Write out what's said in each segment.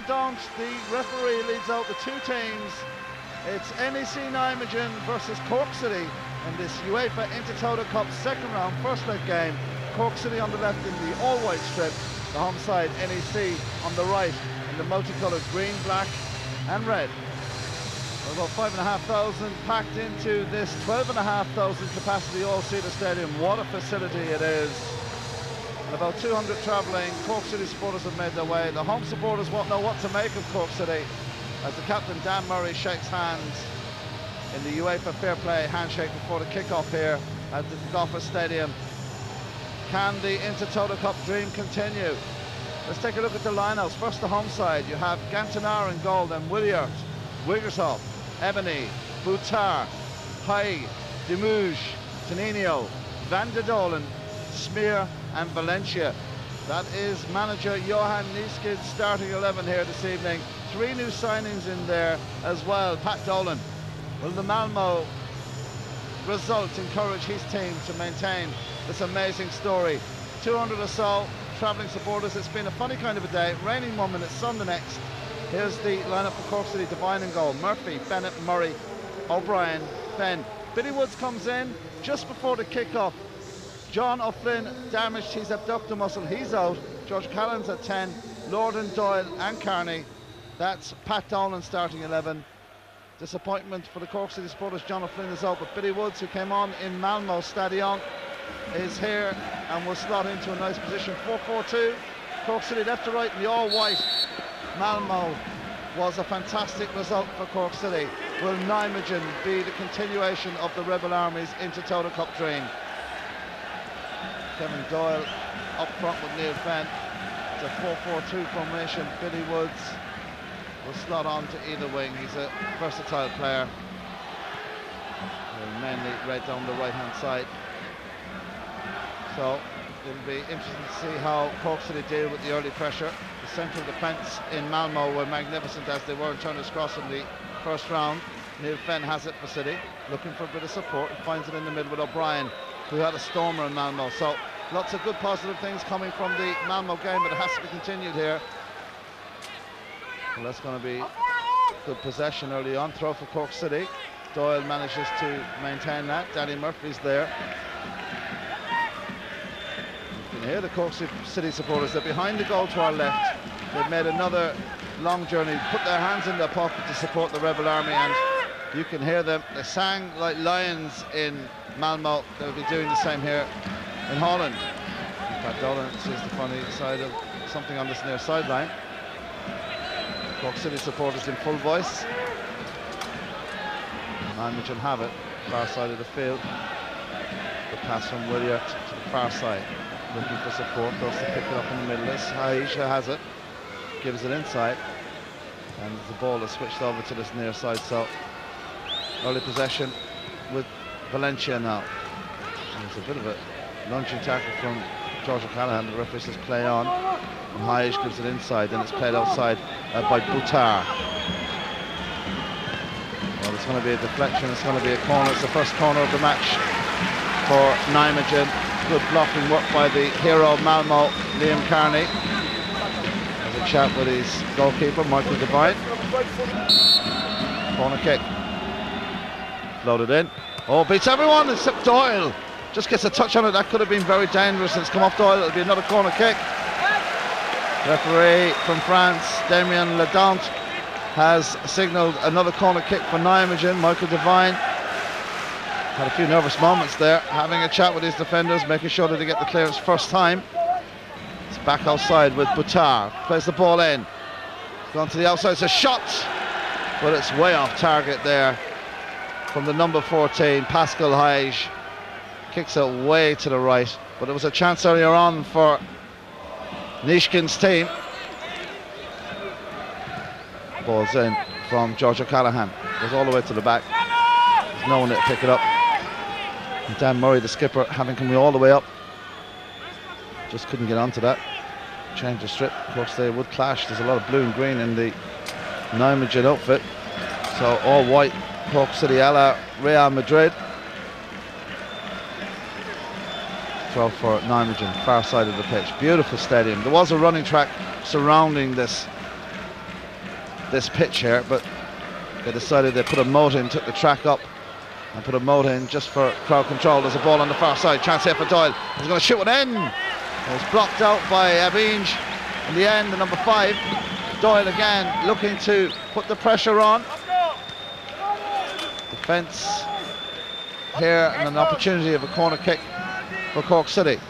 don't, the referee leads out the two teams. It's NEC Nijmegen versus Cork City in this UEFA Intertoto Cup second round, first leg game. Cork City on the left in the all-white strip, the home side NEC on the right in the multicoloured green, black and red. About 5,500 packed into this 12,500 capacity all-seater stadium. What a facility it is. And about 200 travelling Cork City supporters have made their way. The home supporters won't know what to make of Cork City as the captain Dan Murray shakes hands in the UEFA Fair Play handshake before the kick-off here at the Goffert Stadium. Can the Intertoto Cup dream continue? Let's take a look at the lineouts. First, the home side. You have Gantanar in goal, then Williert, Wiggershoff, Ebony, Boutard, Hai, Demouge, Tonino, Van der Dolen, Smear and Valencia. That is manager Johan Niesked's starting 11 here this evening. Three new signings in there as well. Pat Dolan. Will the Malmo result encourage his team to maintain this amazing story? 200 or so travelling supporters. It's been a funny kind of a day. Raining 1 minute, sun the next. Here's the lineup for Cork City. Devine in goal. Murphy, Bennett, Murray, O'Brien, Fenn. Billy Woods comes in just before the kick-off. John O'Flynn damaged his abductor muscle. He's out. George Callan's at 10. Lorden, Doyle and Carney. That's Pat Dolan starting 11. Disappointment for the Cork City supporters. John O'Flynn is out, but Billy Woods, who came on in Malmo Stadion, is here and will slot into a nice position. 4-4-2. Cork City left to right in the all-white. Malmo was a fantastic result for Cork City. Will Nijmegen be the continuation of the Rebel Army's Intertoto Cup dream? Kevin Doyle up front with Neil Fenn. It's a 4-4-2 formation. Billy Woods will slot on to either wing. He's a versatile player. He'll mainly right down the right-hand side. So it'll be interesting to see how Cork City deal with the early pressure. The central defence in Malmo were magnificent as they were in Turner's Cross in the first round. Neil Fenn has it for City, looking for a bit of support. He finds it in the middle with O'Brien, who had a stormer in Malmo. So lots of good positive things coming from the Malmo game, but it has to be continued here. Well, that's going to be good possession early on. Throw for Cork City. Doyle manages to maintain that. Danny Murphy's there. You can hear the Cork City supporters. They're behind the goal to our left. They've made another long journey, put their hands in their pocket to support the Rebel Army, and you can hear them. They sang like lions in Malmo. They'll be doing the same here in Holland. Pat Dolan sees the funny side of something on this near sideline. Cork City supporters in full voice. Nijmegen have it, far side of the field. The pass from Williert to the far side, looking for support, goes to pick it up in the middle. Aisha has it, gives it inside, and the ball is switched over to this near side. So early possession with Valencia now. And there's a bit of a lunging tackle from George O'Callaghan. The referee says play on, and Haish gives it inside, and it's played outside by Boutard. Well, it's going to be a deflection, it's going to be a corner. It's the first corner of the match for Nijmegen. Good blocking work by the hero of Malmo, Liam Carney. Has a chat with his goalkeeper, Michael Devine. Corner kick. Loaded in. Oh, beats everyone except Doyle. Just gets a touch on it. That could have been very dangerous. It's come off Doyle. It'll be another corner kick. Referee from France, Damien Ledant, has signalled another corner kick for Nijmegen. Michael Devine had a few nervous moments there, having a chat with his defenders, making sure that they get the clearance first time. It's back outside with Boutard. Plays the ball in. Gone to the outside. It's a shot, but it's way off target there from the number 14, Pascal Haige. Kicks it way to the right, but it was a chance earlier on for Nishkin's team. Ball's in from George O'Callaghan. Goes all the way to the back. There's no one there to pick it up. And Dan Murray, the skipper, having come all the way up, just couldn't get onto that. Change the strip. Of course, they would clash. There's a lot of blue and green in the Nijmegen outfit. So all white, Cork City a la Real Madrid. Throw for Nijmegen, far side of the pitch. Beautiful stadium. There was a running track surrounding this this pitch here, but they decided they put a moat in, took the track up and put a moat in just for crowd control. There's a ball on the far side, chance here for Doyle. He's going to shoot it in. It was blocked out by Abinge in the end, the number 5. Doyle again looking to put the pressure on. Defence here and an opportunity of a corner kick for Cork City.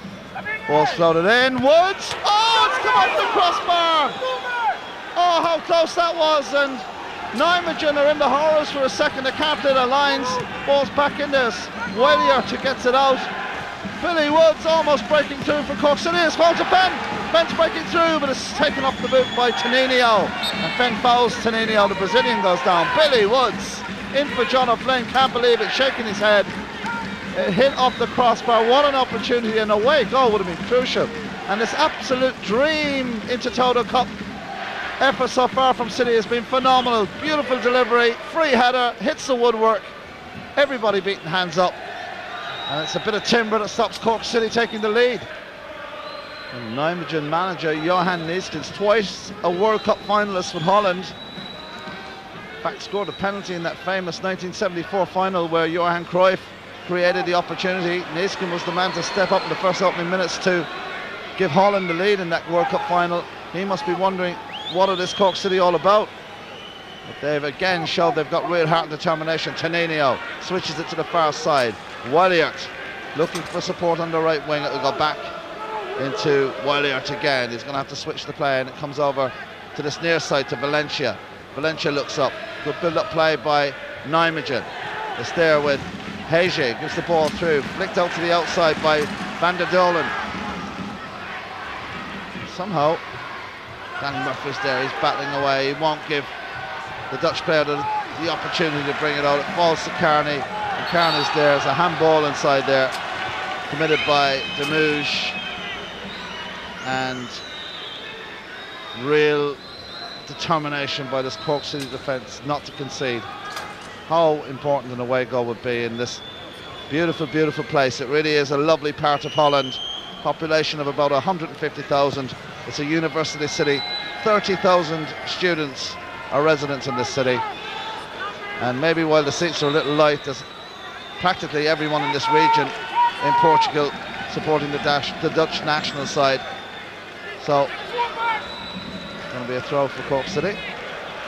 Ball's floated in. Woods! Oh, it's come off the crossbar! Oh, how close that was, and Nijmegen are in the horrors for a second. They can't play their lines. Ball's back in this. Williert gets it out. Billy Woods almost breaking through for Cork City. It's called to Fenn. Fenn's breaking through, but it's taken off the boot by Toninho. And Fenn fouls Toninho. The Brazilian goes down. Billy Woods in for John O'Flynn. Can't believe it, shaking his head. It hit off the crossbar. What an opportunity, and away goal would have been crucial. And this absolute dream Intertoto Cup effort so far from City has been phenomenal. Beautiful delivery, free header, hits the woodwork. Everybody beating hands up. And it's a bit of timber that stops Cork City taking the lead. And Nijmegen manager Johan Neeskens, twice a World Cup finalist with Holland. In fact, scored a penalty in that famous 1974 final where Johan Cruyff created the opportunity. Neeskens was the man to step up in the first opening minutes to give Holland the lead in that World Cup final. He must be wondering, what is this Cork City all about? But they've again showed they've got real heart and determination. Toninho switches it to the far side. Williert looking for support on the right wing. It will go back into Williert again. He's going to have to switch the play, and it comes over to this near side to Valencia. Valencia looks up. Good build-up play by Nijmegen. It's there with Hege, gives the ball through, flicked out to the outside by Van der Dolen. Somehow Danny Murphy's there, he's battling away. He won't give the Dutch player the opportunity to bring it out. It falls to Carney, and Carney's there. There's a handball inside there, committed by Demouge, and real determination by this Cork City defence not to concede. How important an away goal would be in this beautiful, beautiful place. It really is a lovely part of Holland. Population of about 150,000. It's a university city. 30,000 students are residents in this city. And maybe while the seats are a little light, there's practically everyone in this region in Portugal supporting the Dutch national side. So it's going to be a throw for Cork City.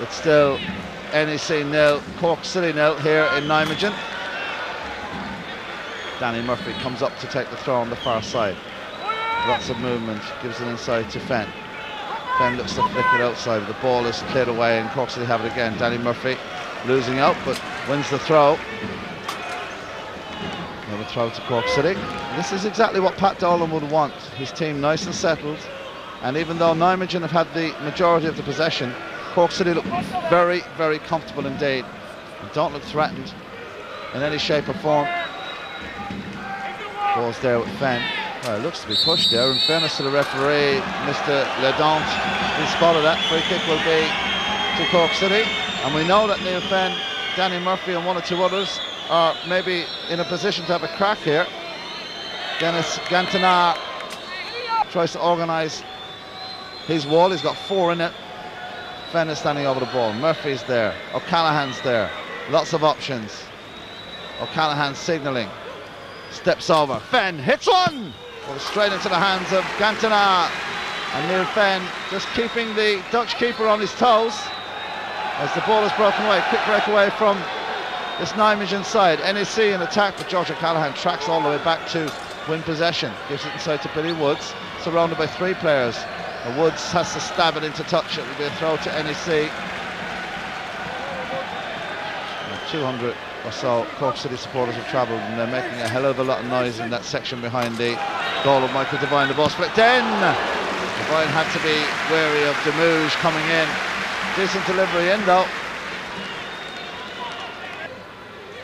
It's still NEC 0, Cork City 0 here in Nijmegen. Danny Murphy comes up to take the throw on the far side. Lots of movement, gives it inside to Fenn. Fenn looks to flick it outside, but the ball is cleared away and Cork City have it again. Danny Murphy losing out, but wins the throw. Another throw to Cork City. This is exactly what Pat Dolan would want. His team nice and settled, and even though Nijmegen have had the majority of the possession, Cork City look very, very comfortable indeed and don't look threatened in any shape or form. Ball's there with Fenn. Well, it looks to be pushed there. In fairness to the referee, Mr. Ledant, he spotted that. Free kick will be to Cork City. And we know that Neil Fenn, Danny Murphy and one or two others are maybe in a position to have a crack here. Dennis Gantana tries to organise his wall. He's got 4 in it. Fenn is standing over the ball. Murphy's there. O'Callaghan's there. Lots of options. O'Callaghan signalling. Steps over. Fenn hits one! Goes straight into the hands of Gantana. And Neil Fenn just keeping the Dutch keeper on his toes as the ball is broken away. Quick breakaway from this Nijmegen side. NEC in attack, but George O'Callaghan tracks all the way back to win possession. Gives it inside to Billy Woods. Surrounded by 3 players. And Woods has to stab it into touch. It will be a throw to NEC. 200 or so Cork City supporters have travelled, and they're making a hell of a lot of noise in that section behind the goal of Michael Devine. The ball flicked in. Devine had to be wary of Demouge coming in. Decent delivery in though.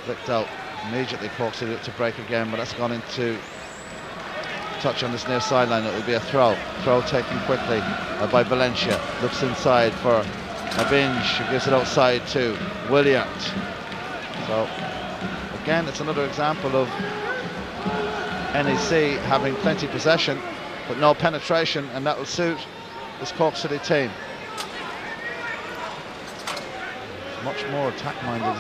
Flicked out immediately. Cork City to break again, but that's gone into touch on this near sideline. It will be a throw. Throw taken quickly by Valencia. Looks inside for Abinge, who gives it outside to Williert. So again, it's another example of NEC having plenty possession but no penetration, and that will suit this Cork City team. much more attack-minded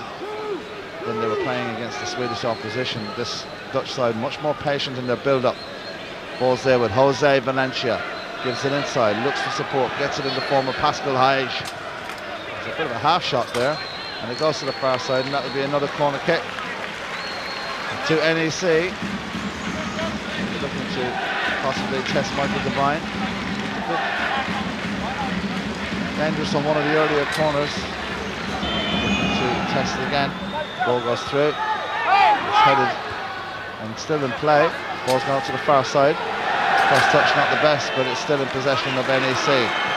than they were playing against the Swedish opposition. This Dutch side much more patient in their build-up. Ball's there with Jose Valencia. Gives it inside, looks for support, gets it in the form of Pascal Haig. There's a bit of a half shot there, and it goes to the far side, and that will be another corner kick to NEC. Looking to possibly test Michael Devine. Dangerous on one of the earlier corners. Looking to test it again. Ball goes through. It's headed and still in play. Ball's gone out to the far side. First touch not the best, but it's still in possession of NEC,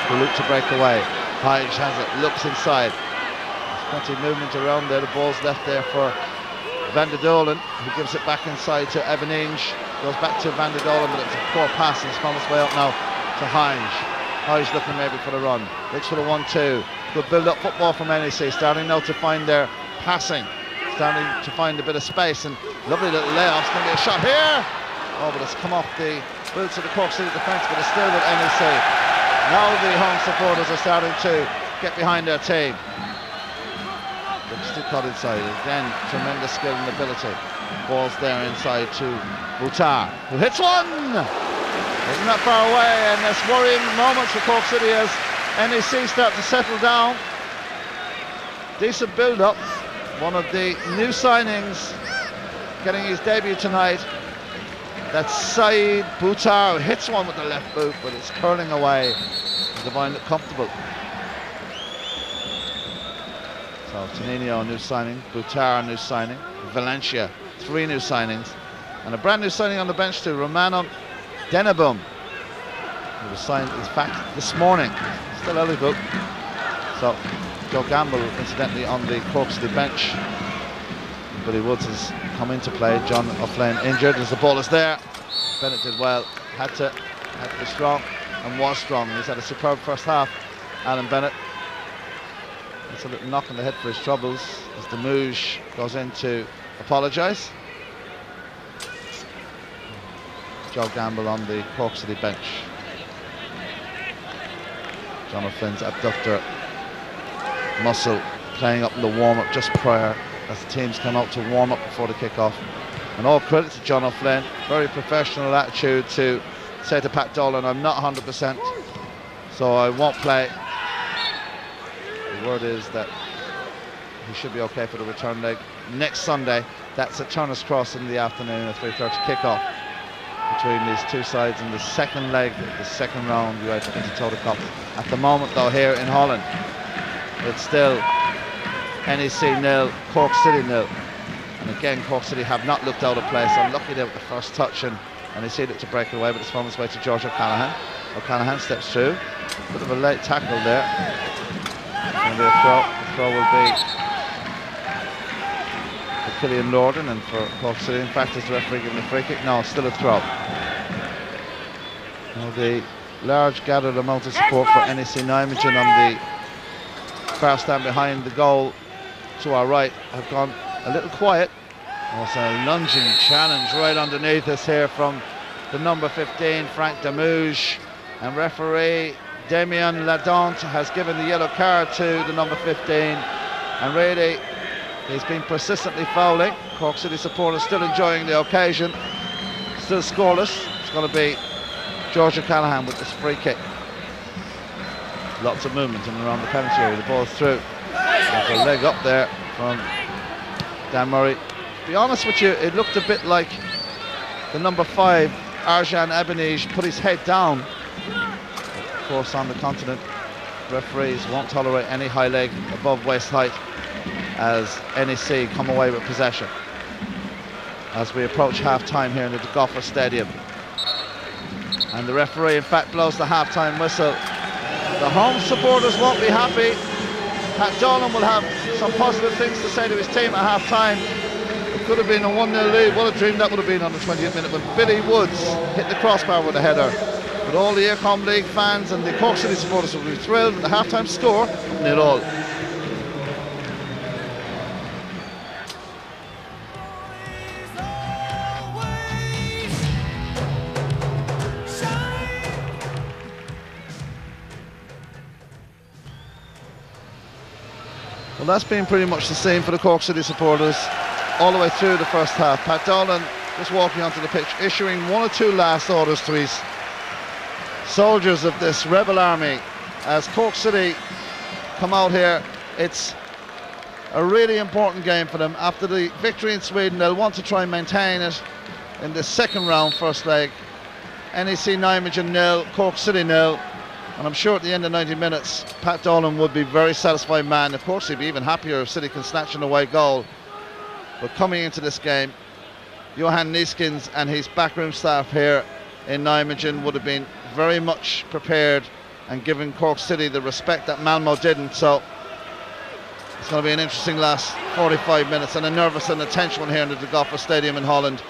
who look to break away. Haig has it, looks inside. There's plenty of movement around there. The ball's left there for Van der Dolen, who gives it back inside to Eveninge. Goes back to Van der Dolen, but it's a poor pass, and it's found its way up now to Haig. Haig looking maybe for the run. Looks for the 1-2. Good build-up football from NEC, starting now to find their passing. Starting to find a bit of space, and lovely little layoffs. Going to be a shot here. Oh, but it's come off the boots of the Cork City defence, but it's still with NEC. Now the home supporters are starting to get behind their team. Looks to cut inside. Again, tremendous skill and ability. Ball's there inside to Boutar, who hits one! Isn't that far away, and there's worrying moments for Cork City as NEC start to settle down. Decent build-up. One of the new signings getting his debut tonight. That's Saeed Boutar, who hits one with the left boot, but it's curling away. Devine looked comfortable. So Tonino, a new signing. Boutar, a new signing. Valencia, 3 new signings. And a brand new signing on the bench too, Romano Deneboom, who was signed, in fact, this morning. Still eligible. So Joe Gamble, incidentally, on the Cork City bench. Billy Woods has come into play. John O'Flynn injured as the ball is there. Bennett did well. Had to be strong, and was strong. He's had a superb first half, Alan Bennett. It's a little knock on the head for his troubles as Demouge goes in to apologise. Joe Gamble on the Cork City bench. John O'Flynn's abductor muscle playing up in the warm-up just prior as the teams come out to warm up before the kick-off. And all credit to John O'Flynn, very professional attitude to say to Pat Dolan, I'm not 100%, so I won't play. The word is that he should be okay for the return leg next Sunday. That's at Turner's Cross in the afternoon, a 3:30 kick-off between these two sides in the second leg of the second round UEFA Intertoto Cup. At the moment though, here in Holland, it's still NEC 0, Cork City 0. And again, Cork City have not looked out of place. Unlucky there with the first touch, and NEC looked to break it away, but it's found its way to George O'Callaghan. O'Callaghan steps through. Bit of a late tackle there. It's going to be a throw. The throw will be for Killian Lorden and for Cork City. In fact, is the referee giving a free kick? No, still a throw. Now the large gathered amount of support for NEC Nijmegen on the far stand behind the goal to our right have gone a little quiet. Also a lunging challenge right underneath us here from the number 15, Frank Demouge, and referee Damien Ladont has given the yellow card to the number 15, and really he's been persistently fouling. Cork City supporters still enjoying the occasion, still scoreless. It's going to be George O'Callaghan with this free kick. Lots of movement in and around the penalty area. The ball's through. There's a leg up there from Dan Murray. To be honest with you, it looked a bit like the number 5, Arjan Ebenezer, put his head down. Of course, on the continent, referees won't tolerate any high leg above waist height as NEC come away with possession. As we approach half-time here in the Goffert Stadium. And the referee, in fact, blows the half-time whistle. The home supporters won't be happy. Pat Dolan will have some positive things to say to his team at half-time. It could have been a 1-0 lead. What a dream that would have been on the 20th minute when Billy Woods hit the crossbar with a header. But all the Aircom League fans and the Cork City supporters will be thrilled with the half-time score, 0-0. Well, that's been pretty much the same for the Cork City supporters all the way through the first half. Pat Dolan just walking onto the pitch, issuing one or two last orders to his soldiers of this rebel army as Cork City come out here. It's a really important game for them. After the victory in Sweden, they'll want to try and maintain it in the second round, first leg. NEC Nijmegen 0, Cork City 0. And I'm sure at the end of 90 minutes, Pat Dolan would be very satisfied man. Of course, he'd be even happier if City can snatch an away goal. But coming into this game, Johan Nieskins and his backroom staff here in Nijmegen would have been very much prepared and given Cork City the respect that Malmo didn't. So it's going to be an interesting last 45 minutes and a nervous and a tense one here in the Goffert Stadium in Holland,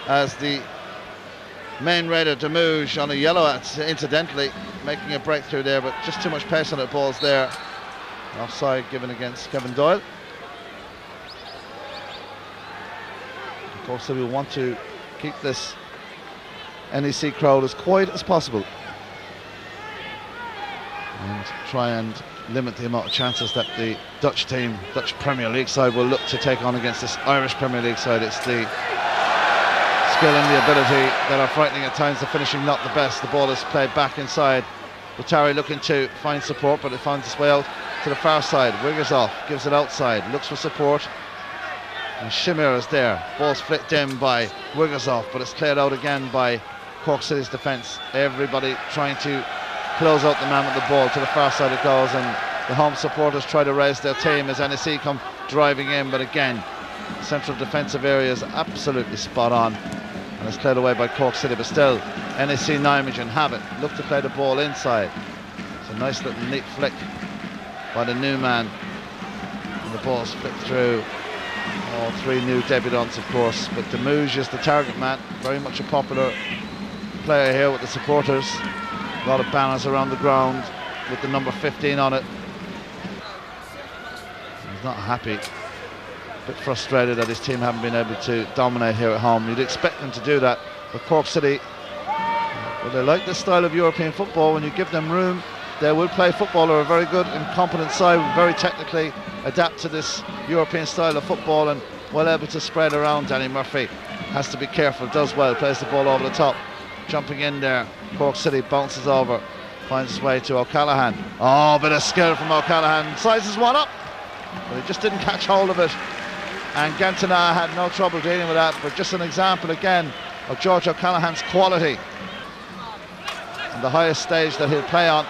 as the main raider Demouge on a yellow, incidentally making a breakthrough there, but just too much pace on the balls there. Offside given against Kevin Doyle. Of course, we want to keep this NEC crowd as quiet as possible and try and limit the amount of chances that the Dutch team, Dutch Premier League side, will look to take on against this Irish Premier League side. It's the skill and the ability that are frightening at times. The finishing not the best. The ball is played back inside. Butari looking to find support, but it finds its way out to the far side. Wiggers off, gives it outside, looks for support, and Shimir is there. Ball's flicked in by Wiggers off, but it's cleared out again by Cork City's defence. Everybody trying to close out the man with the ball. To the far side it goes, and the home supporters try to raise their team as NEC come driving in, but again, central defensive area is absolutely spot on, and it's cleared away by Cork City. But still, NEC Nijmegen have it, look to play the ball inside. It's a nice little neat flick by the new man, and the ball's flicked through. All three new debutants, of course, but Demouge is the target man, very much a popular player here with the supporters. A lot of banners around the ground with the number 15 on it. He's not happy, a bit frustrated that his team haven't been able to dominate here at home. You'd expect them to do that, but Cork City, well, they like this style of European football. When you give them room, they will play football. They're a very good and competent side, very technically adapt to this European style of football and well able to spread around. Danny Murphy has to be careful, does well, plays the ball over the top, jumping in there. Cork City bounces over, finds his way to O'Callaghan. Oh, a bit of skill from O'Callaghan, sizes one up, but he just didn't catch hold of it, and Gantana had no trouble dealing with that. But just an example again of George O'Callaghan's quality and the highest stage that he'll play on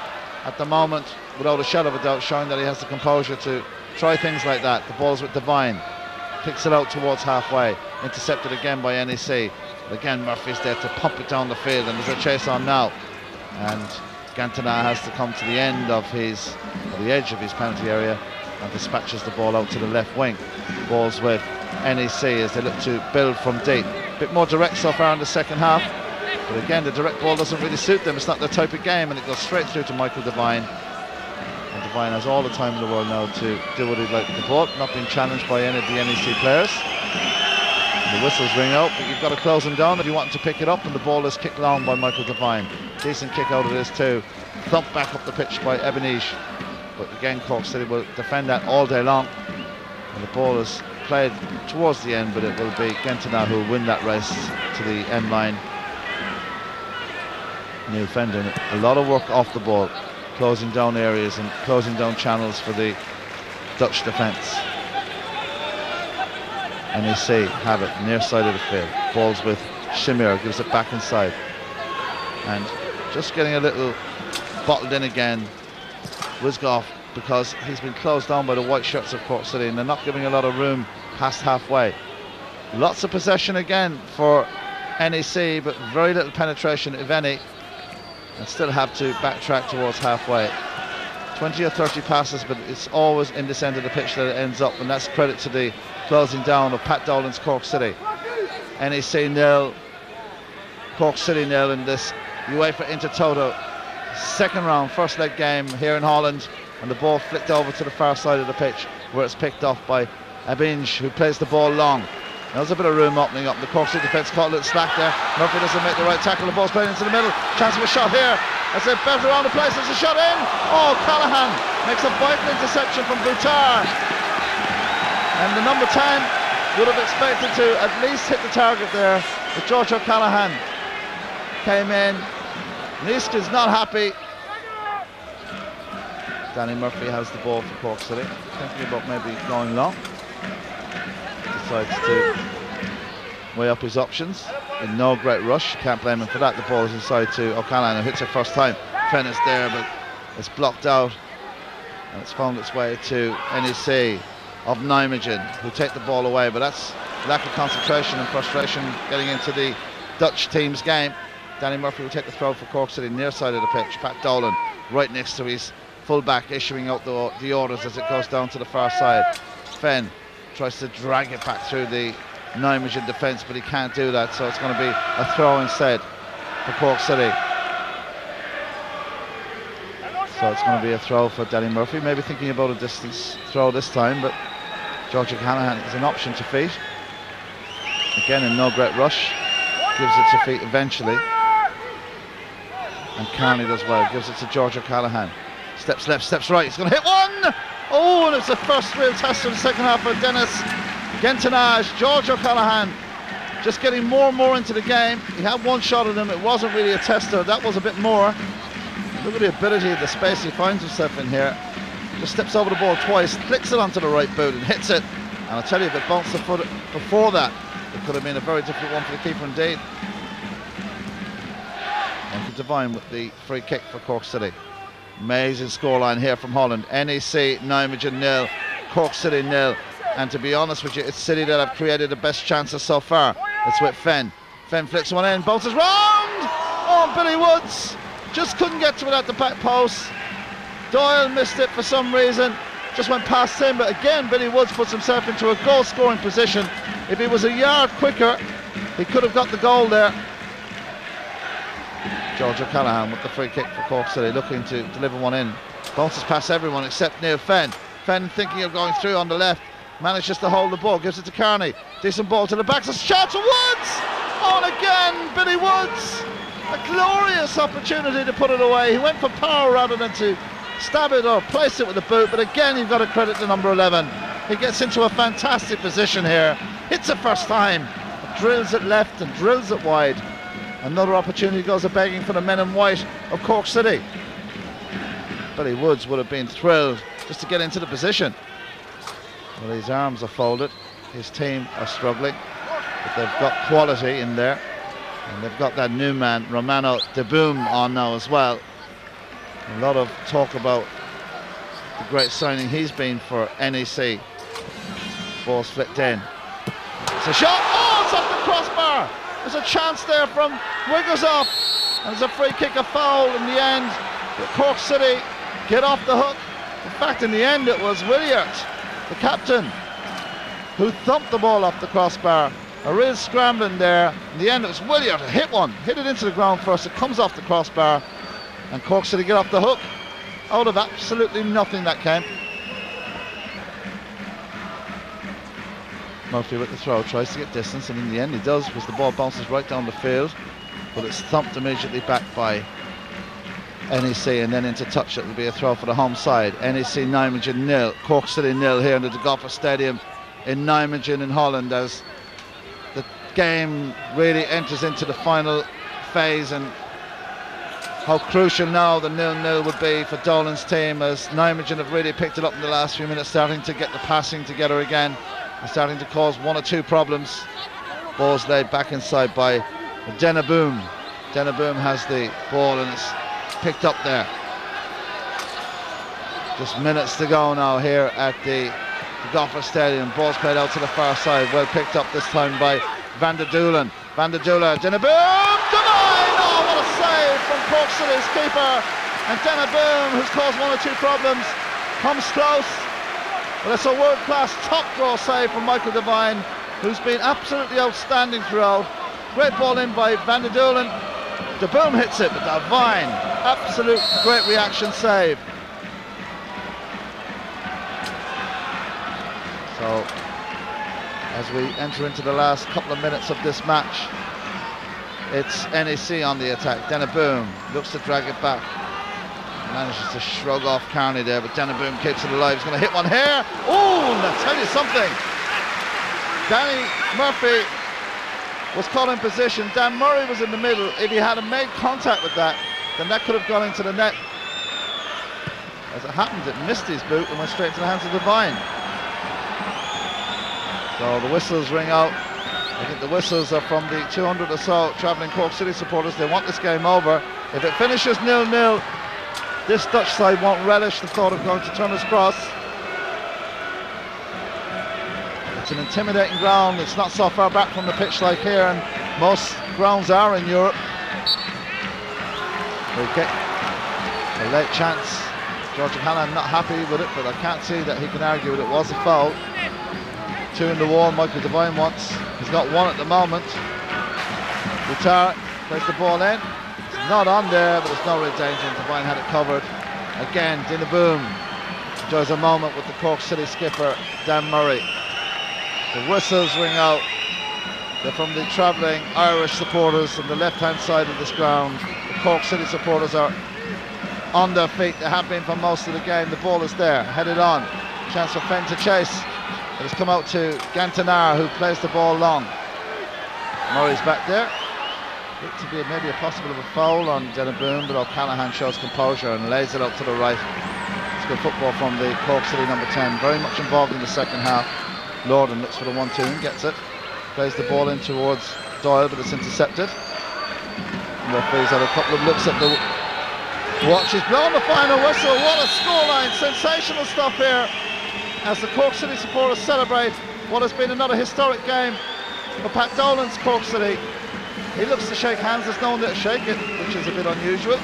at the moment, without a shadow of a doubt, showing that he has the composure to try things like that. The ball's with Devine, kicks it out towards halfway, intercepted again by NEC. But again, Murphy's there to pump it down the field, and there's a chase on now, and Gantana has to come to the end of his, or the edge of his penalty area, and dispatches the ball out to the left wing. Ball's with NEC as they look to build from deep. A bit more direct so far in the second half, but again, the direct ball doesn't really suit them. It's not their type of game, and it goes straight through to Michael Devine. And Devine has all the time in the world now to do what he'd like with the ball, not being challenged by any of the NEC players. And the whistles ring out, but you've got to close him down if you want him to pick it up, and the ball is kicked long by Michael Devine. Decent kick out of this too. Thumped back up the pitch by Ebeniche. But again, Cork City will defend that all day long. And the ball is played towards the end, but it will be Gentana who will win that race to the end line. Neil Fendon, a lot of work off the ball, closing down areas and closing down channels for the Dutch defence. NEC have it near side of the field. Ball's with Shimir, gives it back inside, and just getting a little bottled in again, Wisgoff, because he's been closed down by the white shirts of Cork City, and they're not giving a lot of room past halfway. Lots of possession again for NEC, but very little penetration, if any, and still have to backtrack towards halfway. 20 or 30 passes, but it's always in this end of the pitch that it ends up, and that's credit to the closing down of Pat Dolan's Cork City. NEC 0, Cork City 0 in this UEFA Intertoto second round, first leg game here in Holland, and the ball flicked over to the far side of the pitch, where it's picked off by Abinge, who plays the ball long. Now there's a bit of room opening up. The Cork City defence caught a little slack there. Murphy doesn't make the right tackle. The ball's played into the middle. Chance of a shot here. I said better around the place. There's a shot in. Oh, Callahan makes a vital interception from Boutar. And the number 10 would have expected to at least hit the target there, but George O'Callaghan came in. NEC is not happy. Danny Murphy has the ball for Cork City, thinking about maybe going long. Decides to weigh up his options in no great rush. Can't blame him for that. The ball is inside to O'Callaghan, who hits it first time. Fenn is there, but it's blocked out, and it's found its way to NEC of Nijmegen, who take the ball away, but that's lack of concentration and frustration getting into the Dutch team's game. Danny Murphy will take the throw for Cork City, near side of the pitch. Pat Dolan right next to his full-back, issuing out the orders as it goes down to the far side. Fenn tries to drag it back through the Nijmegen defence, but he can't do that, so it's going to be a throw instead for Cork City. So it's going to be a throw for Danny Murphy, maybe thinking about a distance throw this time, but George O'Callaghan is an option to feet. Again, in no great rush, gives it to feet eventually. And Carney does well, gives it to George O'Callaghan. Steps left, steps right, he's going to hit one! Oh, and it's the first real test of the second half for Dennis Gentanage. George O'Callaghan just getting more and more into the game. He had one shot at him, it wasn't really a tester, that was a bit more. Look at the ability of the space he finds himself in here. Just steps over the ball twice, flicks it onto the right boot and hits it. And I'll tell you, if it bounced the foot before that, it could have been a very difficult one for the keeper indeed. And Devine with the free kick for Cork City. Amazing scoreline here from Holland. NEC Nijmegen 0, Cork City 0. And to be honest with you, it's City that have created the best chances so far. It's with Fenn. Fenn flicks one in, bounces round! Oh, Billy Woods just couldn't get to it at the back post. Doyle missed it for some reason, just went past him, but again Billy Woods puts himself into a goal scoring position. If he was a yard quicker, he could have got the goal there. George O'Callaghan with the free kick for Cork City, looking to deliver one in. Bounces past everyone except Neil Fenn. Fenn thinking of going through on the left, manages to hold the ball, gives it to Carney. Decent ball to the back, it's a shot to Woods! On again, Billy Woods! A glorious opportunity to put it away. He went for power rather than to stab it or place it with the boot, but again you've got to credit to number 11. He gets into a fantastic position here, hits it first time, drills it left and drills it wide. Another opportunity goes a begging for the men in white of Cork City. Billy Woods would have been thrilled just to get into the position. Well, his arms are folded, his team are struggling, but they've got quality in there. And they've got that new man, Romano De Boom, on now as well. A lot of talk about the great signing he's been for NEC. Ball's flicked in. It's a shot. Oh, it's off the crossbar. There's a chance there from Wigglesworth. And it's a free kick, a foul in the end. But Cork City get off the hook. In fact, in the end, it was Williard, the captain, who thumped the ball off the crossbar. A real scrambling there. In the end, it was Williard who hit it into the ground first. It comes off the crossbar, and Cork City get off the hook. Out of absolutely nothing that came. Murphy with the throw, tries to get distance, and in the end he does, because the ball bounces right down the field, but it's thumped immediately back by NEC, and then into touch. It will be a throw for the home side. NEC Nijmegen 0, Cork City 0 here in the Goffert Stadium in Nijmegen in Holland, as the game really enters into the final phase, and how crucial now the 0-0 would be for Dolan's team, as Nijmegen have really picked it up in the last few minutes, starting to get the passing together again and starting to cause one or two problems. Ball's laid back inside by Deneboom. Deneboom has the ball and it's picked up there. Just minutes to go now here at the Goffert Stadium. Ball's played out to the far side, well picked up this time by Van der Deulen. Van der Deulen, Deneboom, Devine! Oh, what a save from Cork City's keeper. And Deneboom, who's caused one or two problems, comes close. But it's a world-class top-draw save from Michael Devine, who's been absolutely outstanding throughout. Great ball in by Van der Deulen. De Boom hits it, but Devine, absolute great reaction save. So, as we enter into the last couple of minutes of this match, it's NEC on the attack. Deneboom looks to drag it back. Manages to shrug off Carney there, but Deneboom keeps it alive. He's going to hit one here. Oh, and I'll tell you something. Danny Murphy was caught in position. Dan Murray was in the middle. If he had made contact with that, then that could have gone into the net. As it happened, it missed his boot and went straight into the hands of Devine. So the whistles ring out. I think the whistles are from the 200 or so travelling Cork City supporters. They want this game over. If it finishes 0-0, this Dutch side won't relish the thought of going to Turner's Cross. It's an intimidating ground. It's not so far back from the pitch like here, and most grounds are in Europe. Free kick. A late chance. George O'Callaghan not happy with it, but I can't see that he can argue with it. It was a foul. 2 in the wall, Michael Devine wants. He's got 1 at the moment. Guitar plays the ball in. It's not on there, but there's no real danger, and Devine had it covered. Again, Deneboom enjoys a moment with the Cork City skipper, Dan Murray. The whistles ring out. They're from the travelling Irish supporters on the left-hand side of this ground. The Cork City supporters are on their feet. They have been for most of the game. The ball is there, headed on. Chance for Fenn to chase. It has come out to Gantanar, who plays the ball long. Murray's back there. Looked to be maybe a possible of a foul on Deneboom, but O'Callaghan shows composure and lays it up to the right. It's good football from the Cork City number 10. Very much involved in the second half. Lorden looks for the 1-2 and gets it. Plays the ball in towards Doyle, but it's intercepted. Referee's had a couple of looks at the watch. He's blown the final whistle. What a scoreline! Sensational stuff here as the Cork City supporters celebrate what has been another historic game for Pat Dolan's Cork City. He looks to shake hands. There's no one there to shake it, which is a bit unusual.